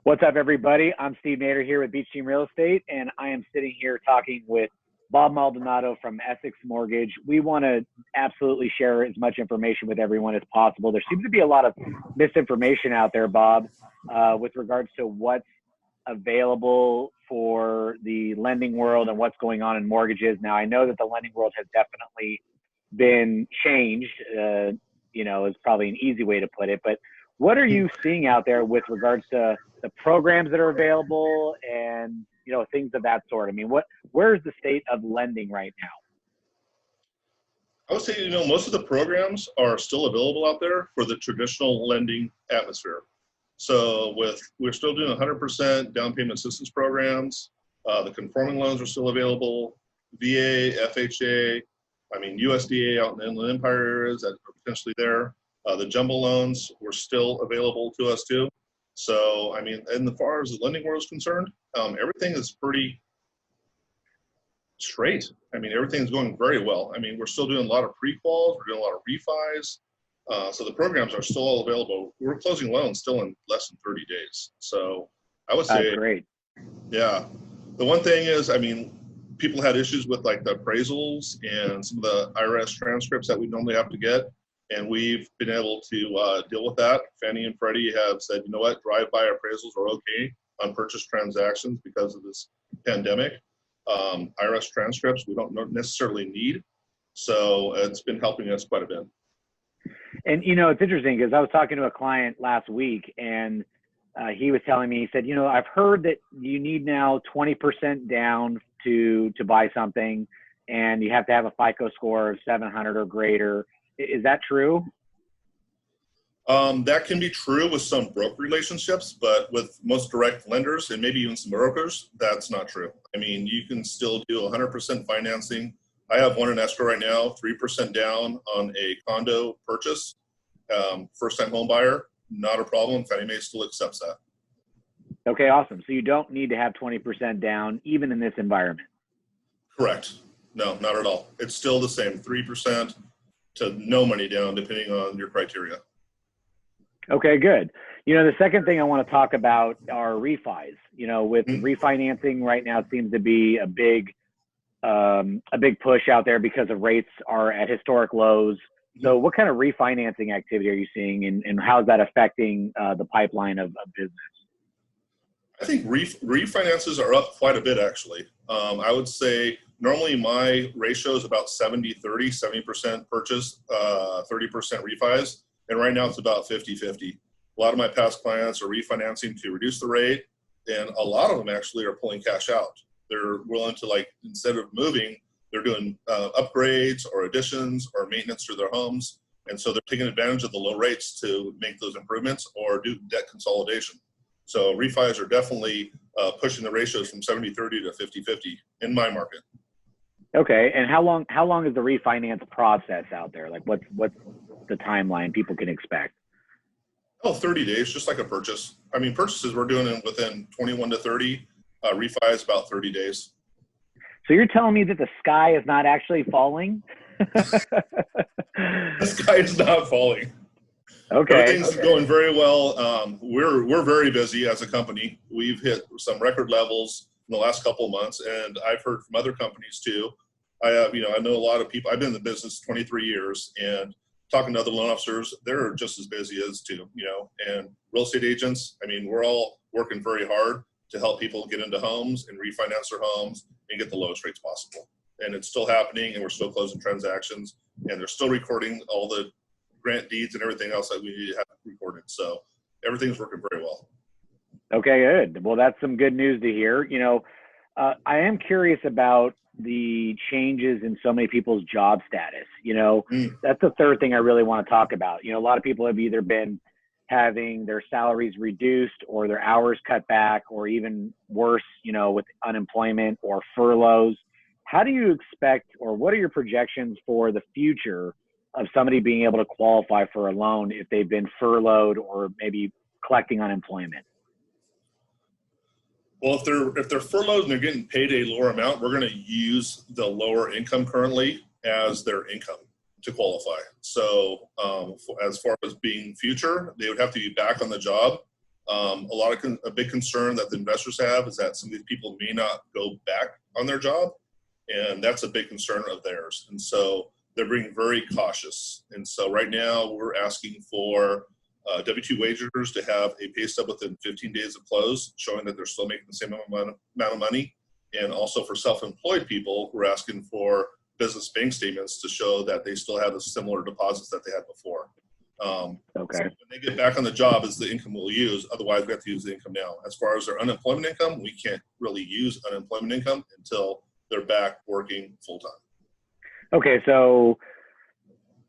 What's up, everybody? I'm Steve Nader here with Beach Team Real Estate, and I am sitting here talking with Bob Maldonado from Essex Mortgage. We want to absolutely share as much information with everyone as possible. There seems to be a lot of misinformation out there, Bob, with regards to what's available for the lending world and what's going on in mortgages. Now, I know that the lending world has definitely been changed, is probably an easy way to put it, but what are you seeing out there with regards to the programs that are available and, things of that sort? I mean, where's the state of lending right now? I would say, most of the programs are still available out there for the traditional lending atmosphere. So we're still doing 100% down payment assistance programs. The conforming loans are still available. VA, FHA, USDA out in the Inland Empire areas that are potentially there. The jumbo loans were still available to us too. So, and as far as the lending world is concerned, everything is pretty straight. Everything's going very well. We're still doing a lot of pre-quals. We're doing a lot of refis. So the programs are still all available. We're closing loans still in less than 30 days. So I would say, great. Yeah. The one thing is, people had issues with like the appraisals and some of the IRS transcripts that we normally have to get. And we've been able to deal with that. Fannie and Freddie have said, you know what, drive-by appraisals are okay on purchase transactions because of this pandemic. IRS transcripts we don't necessarily need. So it's been helping us quite a bit. And, it's interesting because I was talking to a client last week and he was telling me, he said, I've heard that you need now 20% down to buy something and you have to have a FICO score of 700 or greater. Is that true? That can be true with some broker relationships, but with most direct lenders and maybe even some brokers, that's not true. You can still do 100% financing. I have one in escrow right now, 3% down on a condo purchase. First-time home buyer, not a problem. Fannie Mae still accepts that. Okay, awesome. So you don't need to have 20% down even in this environment? Correct. No, not at all. It's still the same, 3% to no money down, depending on your criteria. Okay, good. The second thing I want to talk about are refis. With refinancing right now, it seems to be a big push out there because the rates are at historic lows. So what kind of refinancing activity are you seeing and how is that affecting the pipeline of business? I think refinances are up quite a bit, actually. I would say normally my ratio is about 70-30, 70% purchase, 30% refis. And right now it's about 50-50. A lot of my past clients are refinancing to reduce the rate. And a lot of them actually are pulling cash out. They're willing to, instead of moving, they're doing upgrades or additions or maintenance to their homes. And so they're taking advantage of the low rates to make those improvements or do debt consolidation. So refis are definitely pushing the ratios from 70-30 to 50-50 in my market. Okay, and how long is the refinance process out there? What's the timeline people can expect? 30 days, just like a purchase. Purchases we're doing within 21 to 30. Refis about 30 days. So you're telling me that the sky is not actually falling? The sky is not falling. Okay. Everything's going very well. We're very busy as a company. We've hit some record levels in the last couple of months, and I've heard from other companies too. I know a lot of people. I've been in the business 23 years, and talking to other loan officers, they're just as busy as too. And real estate agents. We're all working very hard to help people get into homes and refinance their homes and get the lowest rates possible. And it's still happening, and we're still closing transactions, and they're still recording all the grant deeds and everything else that we need to have recorded. So everything's working very well. Okay, good. Well, that's some good news to hear. I am curious about the changes in so many people's job status. That's the third thing I really want to talk about. A lot of people have either been having their salaries reduced or their hours cut back, or even worse, with unemployment or furloughs. How do you expect, or what are your projections for the future of somebody being able to qualify for a loan if they've been furloughed or maybe collecting unemployment? Well, if they're furloughed and they're getting paid a lower amount, we're going to use the lower income currently as their income to qualify. So as far as being future, they would have to be back on the job A big concern that the investors have is that some of these people may not go back on their job, and that's a big concern of theirs. And so they're being very cautious. And so right now we're asking for W-2 wage earners to have a pay stub within 15 days of close, showing that they're still making the same amount of money. And also for self-employed people, we're asking for business bank statements to show that they still have the similar deposits that they had before. Okay. So when they get back on the job is the income we'll use. Otherwise, we have to use the income now. As far as their unemployment income, we can't really use unemployment income until they're back working full time. Okay, so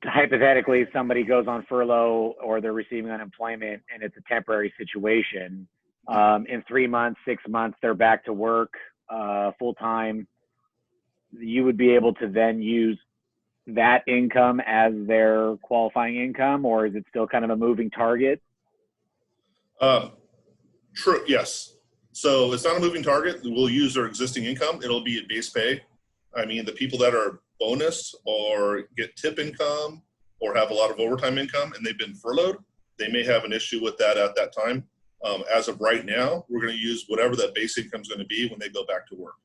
hypothetically, somebody goes on furlough or they're receiving unemployment and it's a temporary situation. In 3 months, 6 months, they're back to work full time. You would be able to then use that income as their qualifying income, or is it still kind of a moving target? True, yes. So it's not a moving target. We'll use their existing income. It'll be a base pay. I mean, the people that are bonus or get tip income or have a lot of overtime income and they've been furloughed, they may have an issue with that at that time. As of right now, we're going to use whatever that base income is going to be when they go back to work.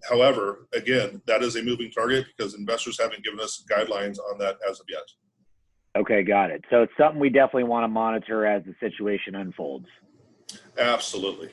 However, again, that is a moving target because investors haven't given us guidelines on that as of yet. Okay, got it. So it's something we definitely want to monitor as the situation unfolds. Absolutely.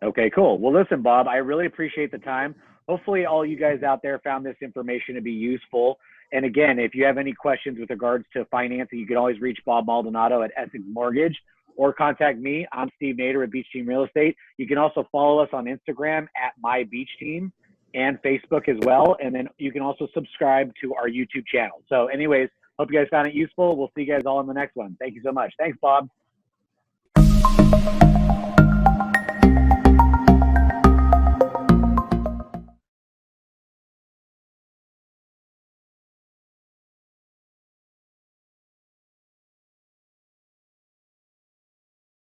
Okay, cool. Well, listen, Bob, I really appreciate the time. Hopefully all you guys out there found this information to be useful. And again, if you have any questions with regards to financing, you can always reach Bob Maldonado at Essex Mortgage or contact me. I'm Steve Nader at Beach Team Real Estate. You can also follow us on Instagram at My Beach Team and Facebook as well. And then you can also subscribe to our YouTube channel. So anyways, hope you guys found it useful. We'll see you guys all in the next one. Thank you so much. Thanks, Bob.